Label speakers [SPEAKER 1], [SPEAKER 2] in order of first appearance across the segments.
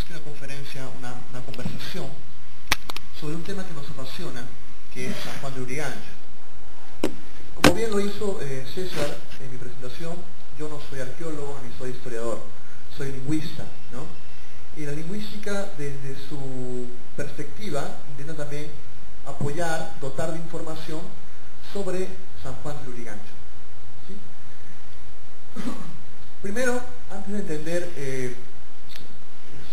[SPEAKER 1] asistir a una conferencia, una conversación sobre un tema que nos apasiona, que es San Juan de Lurigancho. Como bien lo hizo César en mi presentación, yo no soy arqueólogo ni soy historiador, soy lingüista, ¿no? Y la lingüística, desde su perspectiva, intenta también apoyar, dotar de información sobre San Juan de Lurigancho. ¿Sí? Primero, antes de entender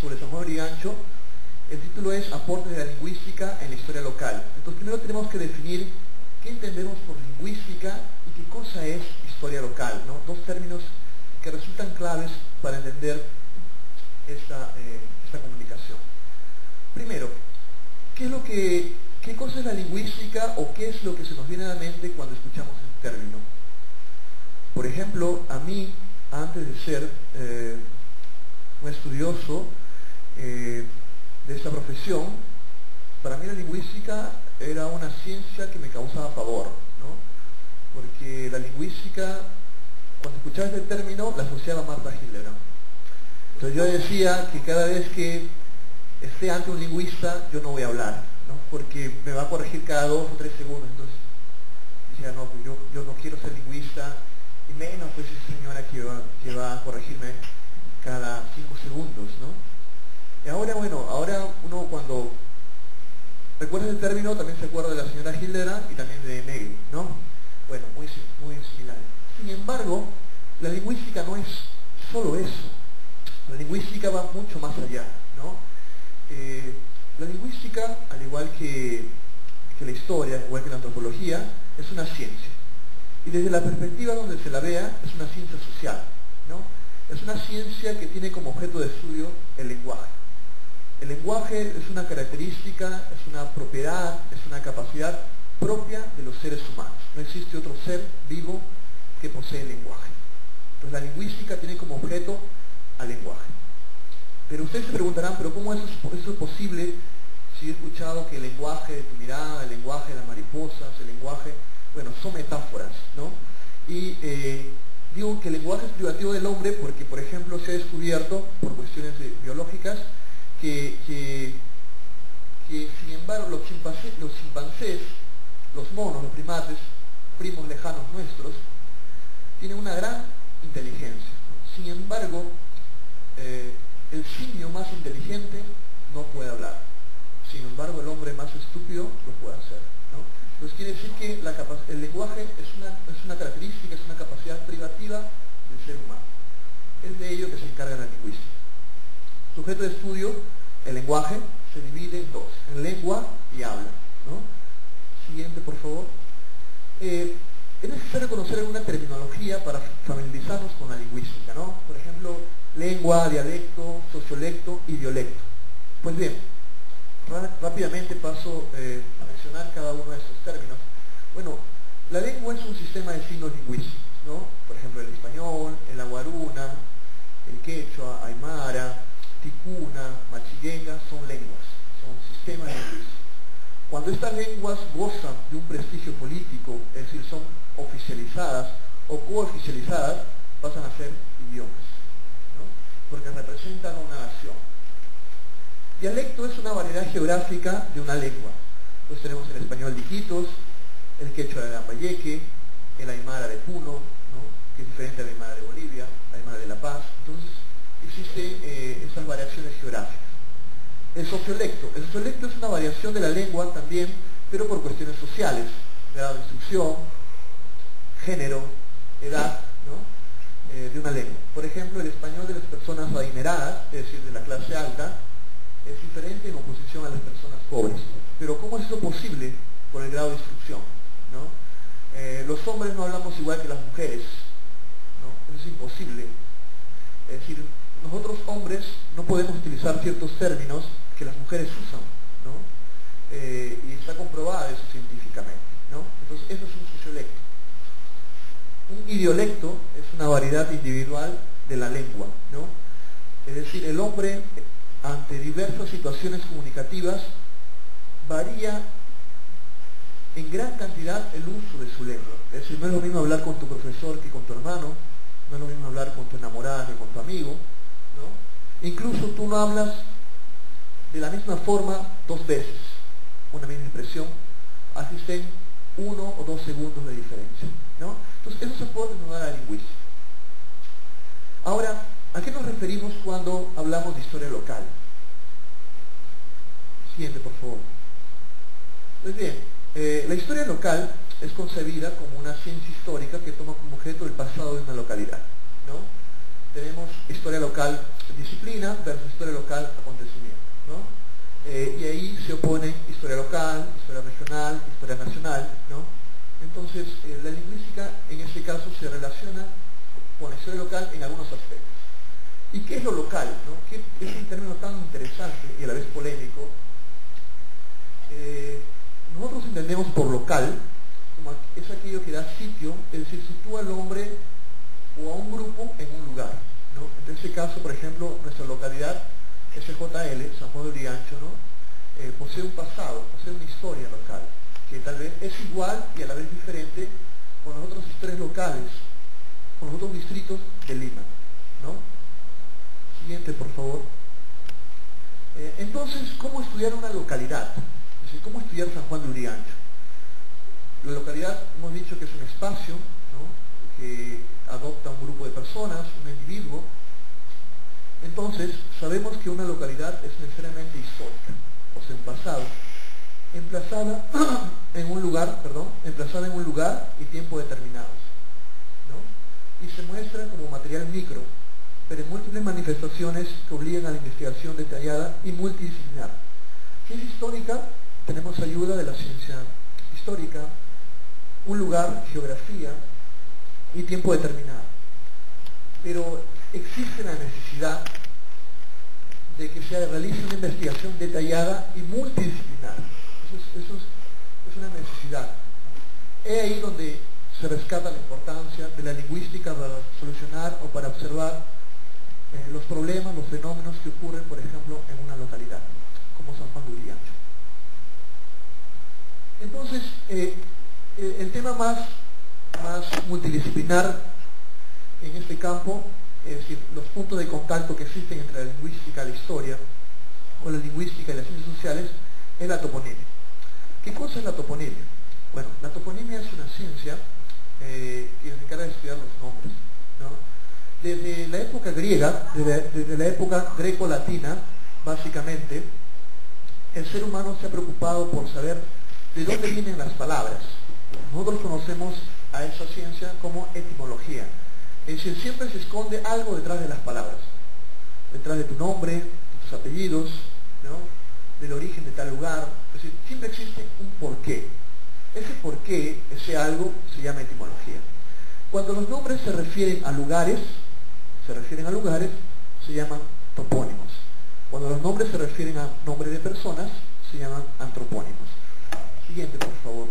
[SPEAKER 1] sobre San Juan de Lurigancho, el título es Aportes de la lingüística en la historia local. Entonces, primero tenemos que definir qué entendemos por lingüística y qué cosa es historia local, ¿no? Dos términos que resultan claves para entender esta comunicación. Primero, ¿qué cosa es la lingüística o qué es lo que se nos viene a la mente cuando escuchamos este término? Por ejemplo, a mí, antes de ser un estudioso de esta profesión, para mí la lingüística era una ciencia que me causaba pavor, ¿no? Porque la lingüística, cuando escuchaba este término, la asociaba a Martha Hildebrandt. Entonces yo decía que cada vez que esté ante un lingüista, yo no voy a hablar, ¿no? Porque me va a corregir cada 2 o 3 segundos. Entonces decía, no, pues yo no quiero ser lingüista, y menos pues esa señora que va a corregirme cada 5 segundos, ¿no? Y ahora, bueno, ahora uno cuando recuerda el término también se acuerda de la señora Hildebrandt y también de Negri, ¿no? Bueno, muy similar. Sin embargo, la lingüística no es solo eso. La lingüística va mucho más allá, ¿no? La lingüística, al igual que la historia, igual que la antropología, es una ciencia. Y desde la perspectiva donde se la vea, es una ciencia social, ¿no? Es una ciencia que tiene como objeto de estudio el lenguaje. El lenguaje es una característica, es una propiedad, es una capacidad propia de los seres humanos. No existe otro ser vivo que posee el lenguaje. Entonces la lingüística tiene como objeto al lenguaje. Pero ustedes se preguntarán, ¿pero cómo eso es posible si he escuchado que el lenguaje de tu mirada, el lenguaje de las mariposas, el lenguaje, bueno, son metáforas, ¿no? Y digo que el lenguaje es privativo del hombre porque, por ejemplo, se ha descubierto, por cuestiones biológicas, que sin embargo los chimpancés, los monos, los primates, primos lejanos nuestros, tienen una gran inteligencia. Sin embargo, el simio más inteligente no puede hablar. Sin embargo, el hombre más estúpido lo puede hacer, ¿no? Entonces quiere decir que el lenguaje es una característica, es una capacidad privativa del ser humano. Es de ello que se encarga la lingüística. Sujeto de estudio, el lenguaje se divide en dos, en lengua y habla, ¿no? Siguiente, por favor. Es necesario conocer alguna terminología para familiarizarnos con la lingüística, ¿no? Por ejemplo, lengua, dialecto, sociolecto y diolecto. Pues bien, rápidamente paso a mencionar cada uno de estos términos. Bueno, la lengua es un sistema de signos lingüísticos, ¿no? Por ejemplo, el español, el aguaruna, el quechua, aymara, ticuna, machillenga, son lenguas, son sistemas lingüísticos. Cuando estas lenguas gozan de un prestigio político, es decir, son oficializadas o cooficializadas, pasan a ser idiomas, ¿no? Porque representan una nación. Dialecto es una variedad geográfica de una lengua. Entonces tenemos el español de Iquitos, el quechua de Lambayeque, el aymara de Puno, ¿no? Que es diferente al aymara de Bolivia, el aymara de La Paz. Entonces existen esas variaciones geográficas. El sociolecto es una variación de la lengua también, pero por cuestiones sociales, grado de instrucción, género, edad, ¿no? De una lengua. Por ejemplo, el español de las personas adineradas, es decir, de la clase alta, es diferente en oposición a las personas pobres. Pero ¿cómo es eso posible? Por el grado de instrucción, ¿no? Los hombres no hablamos igual que las mujeres, ¿no? Eso es imposible. Es decir, nosotros hombres no podemos utilizar ciertos términos que las mujeres usan, ¿no? Y está comprobado eso científicamente, ¿no? Entonces eso es un sociolecto. Un idiolecto es una variedad individual de la lengua, ¿no? Es decir, el hombre ante diversas situaciones comunicativas varía en gran cantidad el uso de su lengua. Es decir, no es lo mismo hablar con tu profesor que con tu hermano, no es lo mismo hablar con tu enamorada que con tu amigo, ¿no? Incluso tú no hablas de la misma forma 2 veces una misma expresión, así estén 1 o 2 segundos de diferencia, ¿no? Entonces, esos aportes nos da la lingüística. Ahora, ¿a qué nos referimos cuando hablamos de historia local? Siguiente, por favor. Pues bien, la historia local es concebida como una ciencia histórica que toma como objeto el pasado de una localidad, ¿no? Tenemos historia local disciplina versus historia local acontecimiento, ¿no? Y ahí se oponen historia local, historia regional, historia nacional, ¿no? Entonces, la lingüística en este caso se relaciona con la historia local en algunos aspectos. ¿Y qué es lo local, no? ¿Qué es un término tan interesante y a la vez polémico? Nosotros entendemos por local como es aquello que da sitio, es decir, sitúa al hombre o a un grupo en un lugar, ¿no? En este caso, por ejemplo, nuestra localidad SJL, San Juan de Lurigancho, ¿no? Posee un pasado, posee una historia local, que tal vez es igual y a la vez diferente con las otras historias locales, con los otros distritos de Lima, ¿no? Siguiente, por favor. Entonces, ¿cómo estudiar una localidad? Es decir, ¿cómo estudiar San Juan de Lurigancho? La localidad, hemos dicho que es un espacio, ¿no? Que adopta un grupo de personas, un individuo. Entonces, sabemos que una localidad es necesariamente histórica, o sea, un pasado, emplazada en un lugar y tiempo determinados, ¿no? Y se muestra como material micro, pero en múltiples manifestaciones que obligan a la investigación detallada y multidisciplinar. Si es histórica, tenemos ayuda de la ciencia histórica, un lugar, geografía y tiempo determinado. Pero existe la necesidad de que se realice una investigación detallada y multidisciplinar. Eso es una necesidad. Es ahí donde se rescata la importancia de la lingüística para solucionar o para observar los problemas, los fenómenos que ocurren, por ejemplo, en una localidad, como San Juan de Lurigancho. Entonces, el tema más multidisciplinar en este campo, es decir, los puntos de contacto que existen entre la lingüística y la historia, o la lingüística y las ciencias sociales, es la toponimia. ¿Qué cosa es la toponimia? Bueno, la toponimia es una ciencia que se encarga de estudiar los nombres, ¿no? Desde la época griega, desde la época greco-latina, básicamente, el ser humano se ha preocupado por saber de dónde vienen las palabras. Nosotros conocemos a esa ciencia como etimología. Es decir, siempre se esconde algo detrás de las palabras. Detrás de tu nombre, de tus apellidos, ¿no? Del origen de tal lugar. Es decir, siempre existe un porqué. Ese porqué, ese algo, se llama etimología. Cuando los nombres se refieren a lugares, se llaman topónimos. Cuando los nombres se refieren a nombres de personas, se llaman antropónimos. Siguiente, por favor.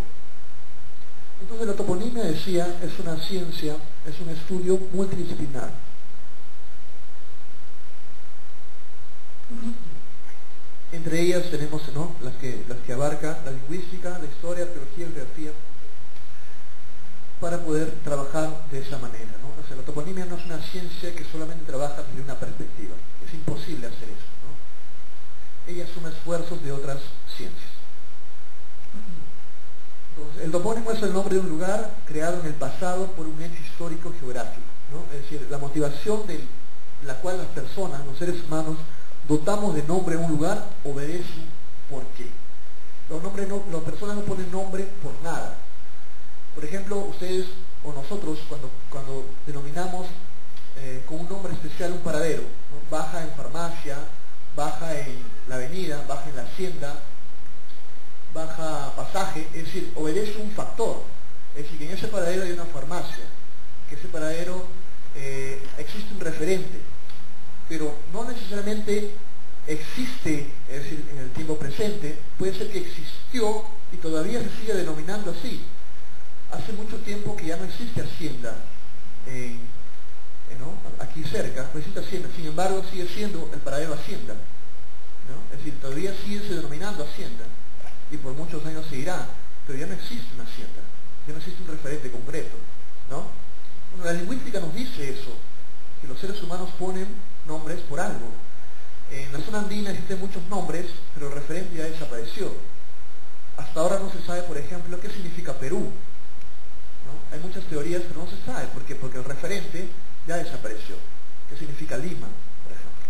[SPEAKER 1] Entonces, la toponimia, decía, es una ciencia, es un estudio multidisciplinar. Entre ellas tenemos, ¿no?, las que abarca la lingüística, la historia, arqueología, geografía, para poder trabajar de esa manera, ¿no? O sea, la toponimia no es una ciencia que solamente trabaja desde una perspectiva. Es imposible hacer eso, ¿no? Ella suma esfuerzos de otras ciencias. Entonces, el topónimo es el nombre de un lugar creado en el pasado por un hecho histórico geográfico, ¿no? Es decir, la motivación de la cual las personas, los seres humanos, dotamos de nombre a un lugar obedece un porqué. Las personas no ponen nombre por nada. Por ejemplo, ustedes o nosotros cuando denominamos con un nombre especial un paradero, ¿no? Baja en farmacia, baja en la avenida, baja en la hacienda, baja pasaje, es decir, obedece un factor. Es decir, que en ese paradero hay una farmacia, que ese paradero existe un referente, pero no necesariamente existe, es decir, en el tiempo presente. Puede ser que existió y todavía se sigue denominando así. Hace mucho tiempo que ya no existe hacienda ¿no? Aquí cerca, no existe hacienda, sin embargo sigue siendo el paradero hacienda, ¿no? Es decir, todavía sigue se denominando hacienda y por muchos años seguirá, pero ya no existe una hacienda, ya no existe un referente concreto, ¿no? Bueno, la lingüística nos dice eso, que los seres humanos ponen nombres por algo. En la zona andina existen muchos nombres, pero el referente ya desapareció. Hasta ahora no se sabe, por ejemplo, qué significa Perú, ¿no? Hay muchas teorías, pero no se sabe. ¿Por qué? Porque el referente ya desapareció. ¿Qué significa Lima, por ejemplo?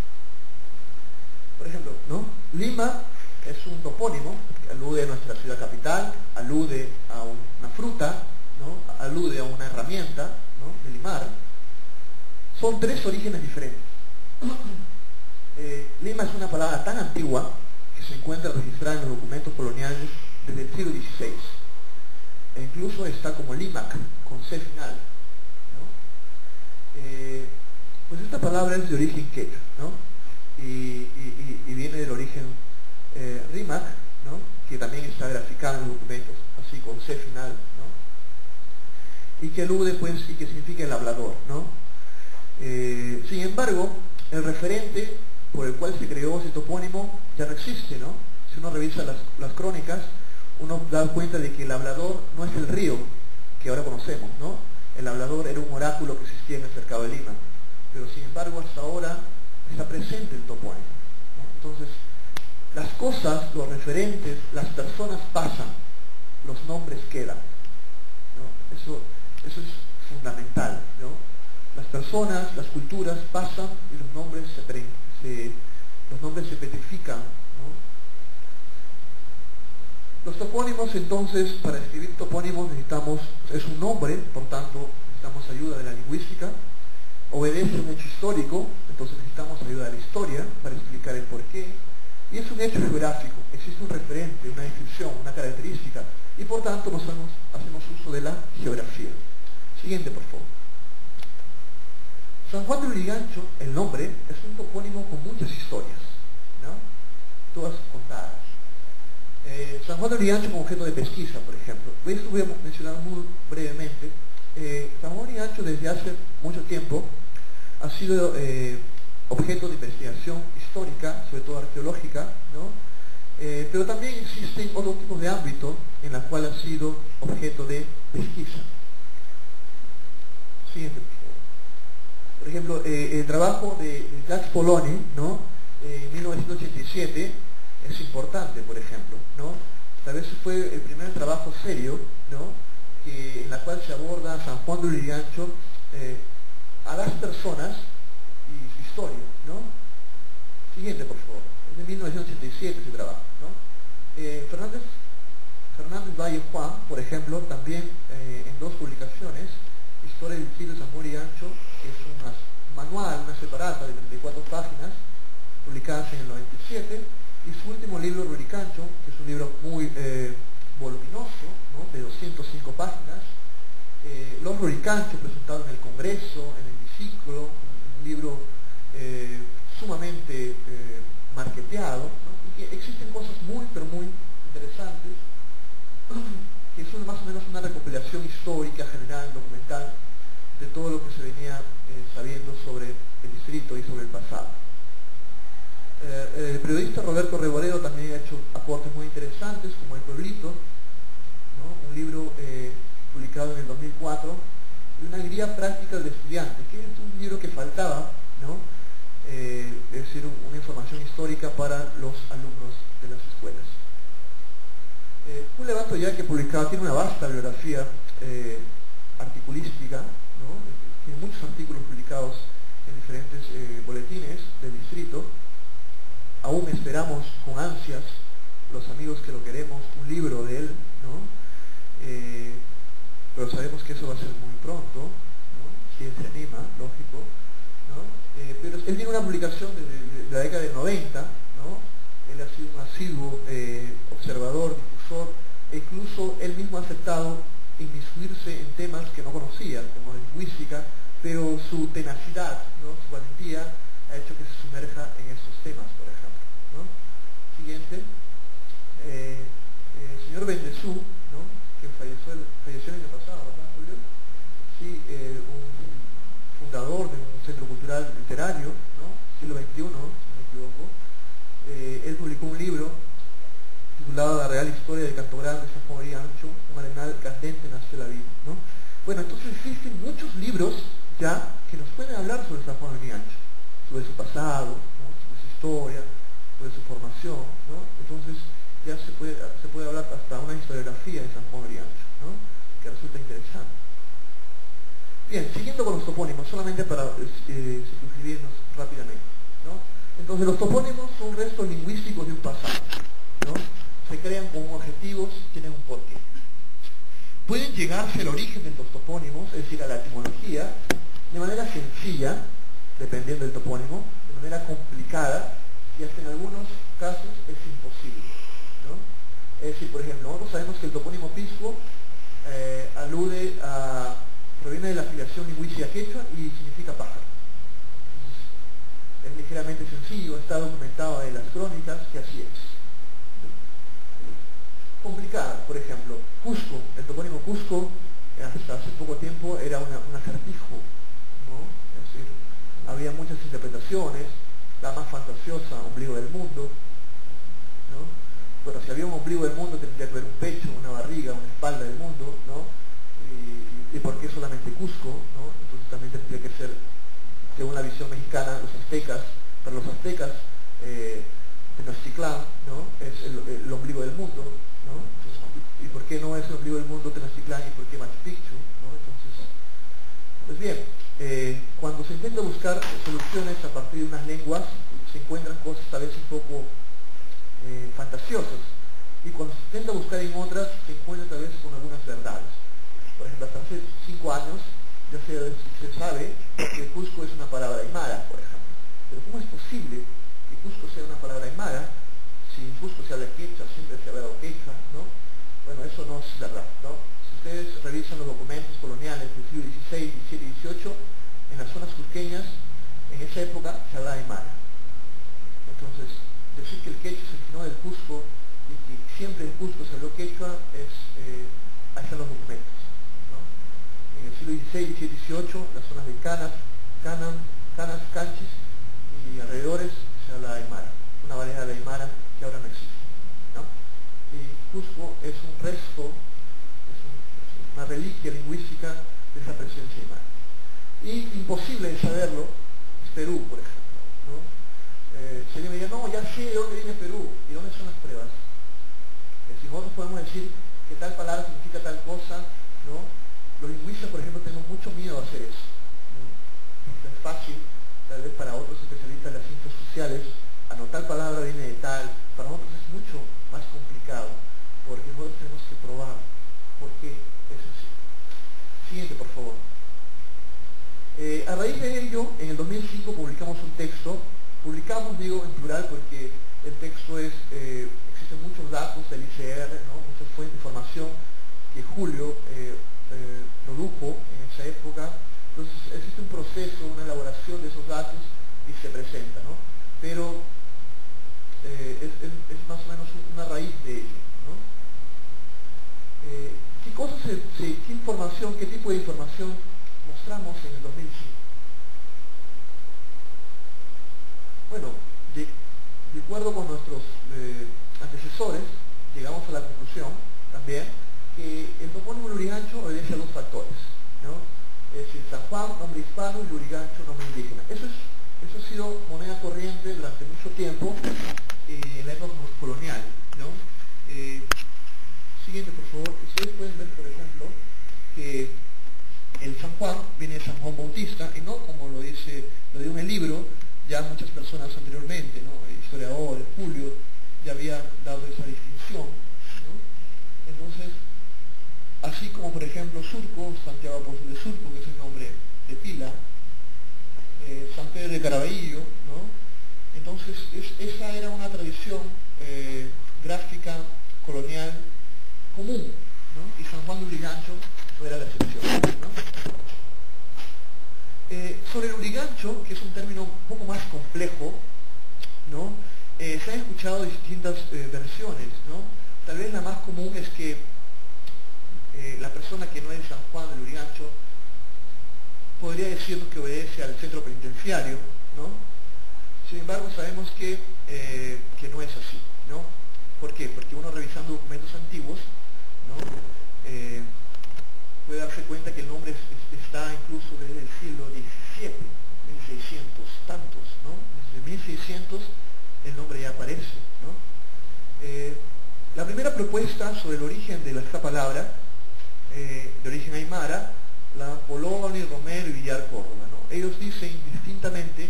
[SPEAKER 1] Por ejemplo, ¿no? Lima es un topónimo que alude a nuestra ciudad capital, alude a una fruta, ¿no? Alude a una herramienta, ¿no? De limar. Son tres orígenes diferentes. Lima es una palabra tan antigua que se encuentra registrada en los documentos coloniales desde el siglo XVI. E incluso está como Limac, con C final, ¿no? Pues esta palabra es de origen quechua, ¿no? Y viene del origen Rimac, ¿no? Que también está graficado en los documentos, así con C final, ¿no? Y que alude, pues, y que significa el hablador, ¿no? Sin embargo, el referente por el cual se creó ese topónimo ya no existe, ¿no? Si uno revisa las crónicas, uno da cuenta de que el hablador no es el río que ahora conocemos, ¿no? El hablador era un oráculo que existía en el cercado de Lima, pero sin embargo hasta ahora está presente el topónimo, ¿no? Entonces, las cosas, los referentes, las personas pasan, los nombres quedan, ¿no? Eso es fundamental, ¿no? Las personas, las culturas pasan y los nombres se petrifican, ¿no? Los topónimos, entonces, para escribir topónimos necesitamos, es un nombre, por tanto necesitamos ayuda de la lingüística, obedece a un hecho histórico, entonces necesitamos ayuda de la historia para explicar el porqué, y es un hecho geográfico, existe un referente, una descripción, una característica, y por tanto hacemos uso de la geografía. Siguiente, por favor. San Juan de Lurigancho, el nombre, es un topónimo con muchas historias, ¿no? Todas contadas. San Juan de Lurigancho como objeto de pesquisa, por ejemplo. Esto voy a mencionar muy brevemente. San Juan de Lurigancho desde hace mucho tiempo ha sido objeto de investigación histórica, sobre todo arqueológica, ¿no? Pero también existen otros tipos de ámbitos en los cuales ha sido objeto de pesquisa. Siguiente, por favor. Por ejemplo, el trabajo de Jacques Polony, ¿no? En 1987 es importante, por ejemplo, ¿no? Tal vez fue el primer trabajo serio, ¿no? En la cual se aborda a San Juan de Lurigancho, a las personas y su historia, ¿no? Siguiente, por favor. Es de 1987 ese trabajo, ¿no? Fernández Valle Juan, por ejemplo, también en dos publicaciones, Historia del siglo de San Juan de Lurigancho, que es un manual, una separata de 34 páginas, publicadas en el 97, y su último libro, Lurigancho, que es un libro muy voluminoso, ¿no? De 205 páginas, Los Luriganchos, presentado en el Congreso, en el hemiciclo, un libro sumamente marketeado, ¿no? Y que existen cosas muy, pero muy interesantes, que son más o menos una recopilación histórica, general, documental, de todo lo que se venía sabiendo sobre el distrito y sobre el pasado. El periodista Roberto Reboredo también ha hecho aportes muy interesantes, como El Pueblito, ¿no? Un libro publicado en el 2004, y una guía práctica del estudiante, que es un libro que faltaba, ¿no? Es decir, una información histórica para los alumnos de las escuelas. Un levanto ya que publicado, tiene una vasta bibliografía articulística, ¿no? Tiene muchos artículos publicados en diferentes boletines del distrito. Aún esperamos con ansias, los amigos que lo queremos, un libro de él, ¿no? Pero sabemos que eso va a ser muy pronto, ¿no? Si él se anima, lógico, ¿no? Pero él tiene una publicación desde la década del 90, ¿no? Él ha sido un asiduo observador, difusor, e incluso él mismo ha aceptado inmiscuirse en temas que no conocía, como la lingüística, pero su tenacidad, ¿no? Su valentía ha hecho que se sumerja en esos temas, por ejemplo, ¿no? Siguiente, el señor Bendezú, ¿no? Que falleció el año pasado, ¿verdad, Julio? Sí, un fundador de un centro cultural literario, ¿no? Siglo XXI, si no me equivoco. Él publicó un libro titulado La Real Historia del Canto Grande, San Juan de Lurigancho, un arenal candente nació la vida, ¿no? Bueno, entonces existen muchos libros ya que nos pueden hablar sobre San Juan de Lurigancho, sobre su pasado, ¿no? Sobre su historia o de su formación, ¿no? Entonces ya se puede hablar hasta una historiografía de San Juan de Lurigancho, ¿no? Que resulta interesante. Bien, siguiendo con los topónimos, solamente para suscribirnos rápidamente, ¿no? Entonces los topónimos son restos lingüísticos de un pasado, ¿no? Se crean como objetivos, tienen un porqué. Pueden llegarse al origen de los topónimos, es decir, a la etimología, de manera sencilla, dependiendo del topónimo, de manera complicada, y hasta en algunos casos es imposible, ¿no? Es decir, por ejemplo, nosotros sabemos que el topónimo Pisco proviene de la afiliación lingüística quechua y significa pájaro. Es ligeramente sencillo, está documentado en las crónicas que así es. Complicada, por ejemplo, Cusco, el topónimo Cusco, hasta hace poco tiempo era un acertijo, ¿no? Es decir, había muchas interpretaciones, la más fantasiosa, ombligo del mundo, ¿no? Bueno, si había un ombligo del mundo tendría que haber un pecho, una barriga, una espalda del mundo, ¿no? ¿Y por qué solamente Cusco, ¿no? Entonces también tendría que ser, según la visión mexicana, los aztecas, para los aztecas, Tenochtitlán, ¿no? Es el ombligo del mundo, ¿no? Entonces, ¿y por qué no es el ombligo del mundo Tenochtitlán y por qué Machu Picchu, ¿no? Entonces, pues bien, cuando se intenta buscar soluciones a partir de unas lenguas, se encuentran cosas tal vez un poco fantasiosas, y cuando se intenta buscar en otras, se encuentra tal vez con algunas verdades. Por ejemplo, hasta hace 5 años ya se sabe que Cusco es una palabra aymara, por ejemplo. Pero ¿cómo es posible que Cusco sea una palabra aymara si en Cusco se habla quechua, siempre se ha hablado quechua, ¿no? Bueno, eso no es verdad, ¿no? Si ustedes revisan los documentos coloniales del siglo XVI, XVII y XVIII, en las zonas cusqueñas, en esa época se hablaba aymara. Entonces, decir que el quechua se originó del Cusco y que siempre en Cusco se habló quechua, ahí están los documentos, ¿no? En el siglo XVI, XVII y XVIII, las zonas de Canas, Canchis y alrededores se hablaba aymara, una variedad de aymara que ahora no existe, ¿no? Y Cusco es un resto, es una reliquia lingüística de esa presencia aymara. Y imposible de saberlo es Perú, por ejemplo, ¿no? Si alguien me dice, no, ya sé de dónde viene Perú, ¿y dónde son las pruebas? Si nosotros podemos decir que tal palabra significa tal cosa, ¿no? Los lingüistas, por ejemplo, tenemos mucho miedo a hacer eso, ¿no? Es fácil, tal vez para otros especialistas de las ciencias sociales, anotar palabra viene de tal, para nosotros es mucho más complicado, porque nosotros tenemos que probar por qué es así. Siguiente, por favor. A raíz de ello, en el 2005 publicamos un texto, digo en plural porque el texto existen muchos datos del ICR, ¿no? Muchas fuentes de información que Julio produjo en esa época. Entonces existe un proceso, una elaboración de esos datos y se presenta, ¿no? Pero es más o menos una raíz de ello, ¿no? ¿Qué información, qué tipo de información mostramos en el 2005? Bueno, de acuerdo con nuestros antecesores, llegamos a la conclusión también que el topónimo Lurigancho obedece a 2 factores, ¿no? Es decir, San Juan, nombre hispano, y Lurigancho, nombre indígena. Eso ha sido moneda corriente durante mucho tiempo en la época colonial, ¿no? Siguiente, por favor. Ustedes pueden ver, por ejemplo, que el San Juan viene de San Juan Bautista, y no como lo dio en el libro, ya muchas personas anteriormente, ¿no? El historiador, Julio, ya había dado esa distinción, ¿no? Entonces, así como por ejemplo Surco, Santiago Apóstol de Surco, que es el nombre de pila, San Pedro de Caraballo, ¿no? Entonces, esa era una tradición gráfica, colonial, común, ¿no? Y San Juan de Lurigancho no era la excepción, ¿no? Sobre el Lurigancho, que es un término un poco más complejo, ¿no? Se han escuchado distintas versiones, ¿no? Tal vez la más común es que la persona que no es San Juan de Lurigancho podría decirnos que obedece al centro penitenciario, ¿no? Sin embargo, sabemos que no es así, ¿no? ¿Por qué? Porque uno revisando documentos antiguos, ¿no? Puede darse cuenta que el nombre está incluso desde el siglo XVII, 1600 tantos, ¿no? Desde 1600 La primera propuesta sobre el origen de esta palabra, de origen aymara, la dan Poloni, Romero y Villar Córdoba, ¿no? Ellos dicen indistintamente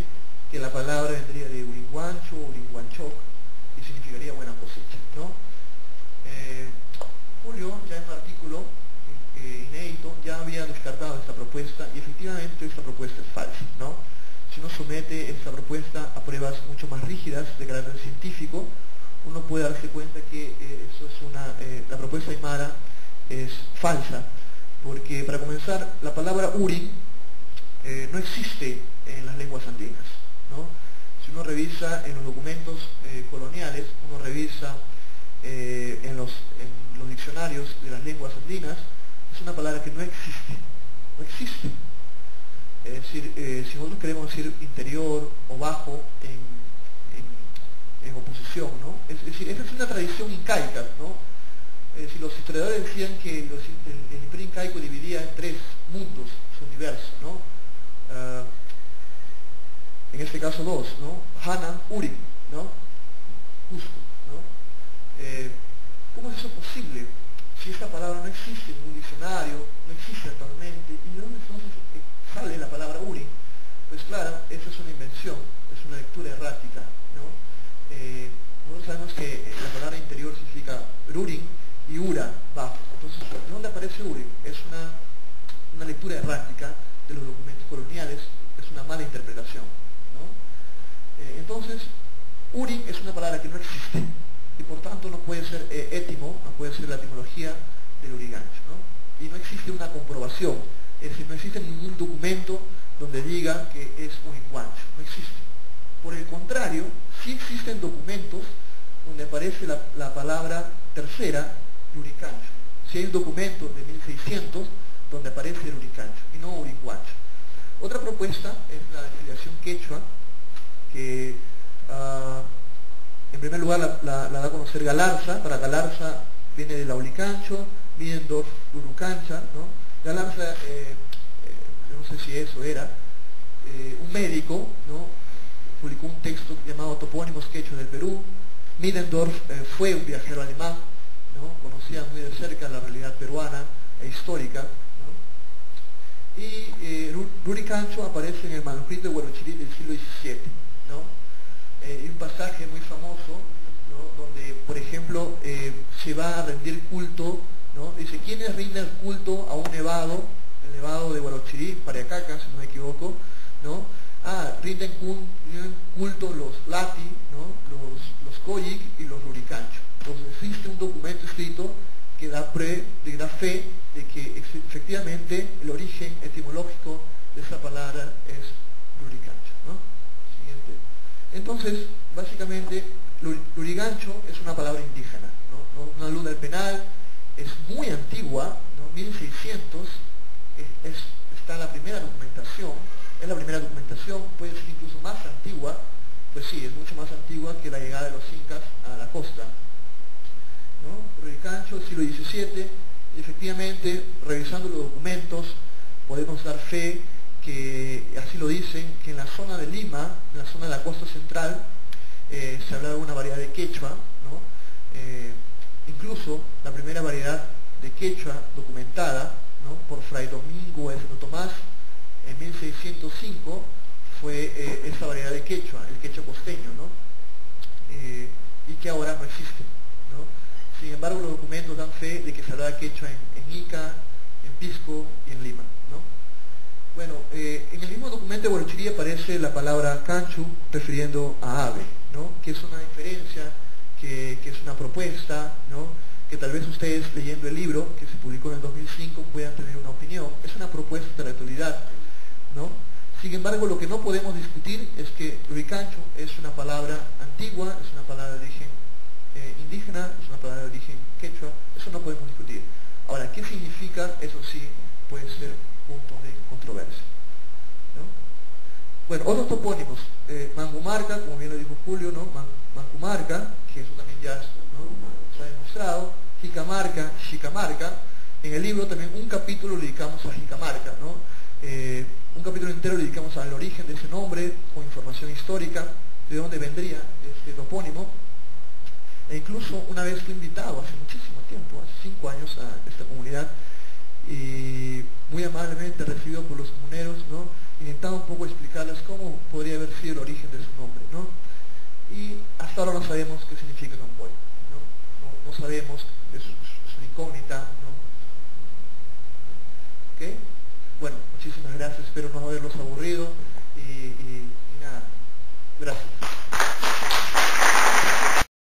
[SPEAKER 1] que la palabra vendría de Urinhuancho o Urinhuanchoc y significaría buena cosecha, ¿no? Julio, ya en un artículo inédito, ya había descartado esta propuesta y efectivamente esta propuesta es falsa, ¿no? Si uno somete esta propuesta a pruebas mucho más rígidas de carácter científico, uno puede darse cuenta que la propuesta aymara es falsa, porque para comenzar, la palabra Urin no existe en las lenguas andinas, ¿no? Si uno revisa en los documentos coloniales, uno revisa en los diccionarios de las lenguas andinas, es una palabra que no existe, no existe. Es decir, si nosotros queremos decir interior o bajo en oposición, ¿no? Es decir, esa es una tradición incaica, ¿no? Si los historiadores decían que el imperio incaico dividía en tres mundos su universo, ¿no? En este caso dos, ¿no? Hanan, Urin, ¿no? Cusco, ¿no? ¿Cómo es eso posible? Si esta palabra no existe en ningún diccionario, no existe actualmente, ¿y de dónde entonces sale la palabra Urin? Pues claro, esa es una invención, es una lectura errática, ¿no? Nosotros sabemos que la palabra interior significa Rurin y Ura, bajo. Entonces, ¿de dónde aparece Urin? Es una lectura errática de los documentos coloniales, es una mala interpretación, ¿no? Entonces, Urin es una palabra que no existe y por tanto no puede ser étimo, no puede ser la etimología del urigancho, ¿no? Y no existe una comprobación, es decir, no existe ningún documento donde diga que es urinhuancho, no existe. Por el contrario, sí existen documentos donde aparece la palabra tercera, uricancho. Sí hay un documento de 1600 donde aparece el uricancho y no urinhuancho. Otra propuesta es la desfiliación quechua, que en primer lugar la da a conocer Galarza. Para Galarza viene del Aulicancho, Middendorf, Urucancha, ¿no? Galarza, no sé si eso era, un médico, ¿no? Publicó un texto llamado Topónimos Quechua del Perú. Middendorf fue un viajero alemán, ¿no? Conocía muy de cerca la realidad peruana e histórica, ¿no? Y Ruricancho aparece en el manuscrito de Huarochirí del siglo XVII, ¿no? Y un pasaje muy famoso, ¿no? Donde, por ejemplo, se va a rendir culto, ¿no? Dice, ¿quiénes rinden culto a un nevado? El nevado de Huarochirí, Pariacaca, si no me equivoco, ¿no? Rinden culto los Lati, ¿no? Los Koyik y los Ruricancho. Entonces existe un documento escrito que da fe de que efectivamente el origen etimológico de esa palabra es Ruricancho, ¿no? Siguiente. Entonces, básicamente, Lurigancho es una palabra indígena, ¿no? No alude al penal, es muy antigua, ¿no? 1600 está la primera documentación, es la primera documentación, puede ser incluso más antigua, pues sí, es mucho más antigua que la llegada de los incas a la costa, ¿no? Lurigancho, siglo XVII, y efectivamente, revisando los documentos, podemos dar fe que, así lo dicen, que en la zona de Lima, en la zona de la costa central, se hablaba de una variedad de quechua, ¿no? Incluso la primera variedad de quechua documentada, ¿no? Por Fray Domingo de Santo Tomás en 1605 fue esa variedad de quechua, el quechua costeño, ¿no? Y que ahora no existe, ¿no? Sin embargo, los documentos dan fe de que se hablaba quechua en Ica, en Pisco y en Lima, ¿no? Bueno, en el mismo documento de Huarochirí aparece la palabra canchu refiriendo a ave, ¿no? Que es una inferencia, que es una propuesta, ¿no? Que tal vez ustedes leyendo el libro que se publicó en el 2005 puedan tener una opinión. Es una propuesta de la actualidad, ¿no? Sin embargo, lo que no podemos discutir es que Luricancho es una palabra antigua, es una palabra de origen indígena, es una palabra de origen quechua, eso no podemos discutir. Ahora, ¿qué significa? Eso sí puede ser punto de controversia, ¿no? Bueno, otros topónimos, Mangumarca, como bien lo dijo Julio, ¿no? Mancumarca, que eso también ya, ¿no? Se ha demostrado, Jicamarca, Chicamarca. En el libro también un capítulo lo dedicamos a Jicamarca, ¿no? Un capítulo entero lo dedicamos al origen de ese nombre, con información histórica, de dónde vendría este topónimo. E incluso una vez fui invitado, hace muchísimo tiempo, hace 5 años, a esta comunidad, y muy amablemente recibido por los comuneros, ¿no? Intentaba un poco explicarles cómo podría haber sido el origen de su nombre, ¿no? Y hasta ahora no sabemos qué significa Camboy, ¿no? No sabemos, es una incógnita, ¿no? ¿Ok? Bueno, muchísimas gracias, espero no haberlos aburrido y nada, gracias.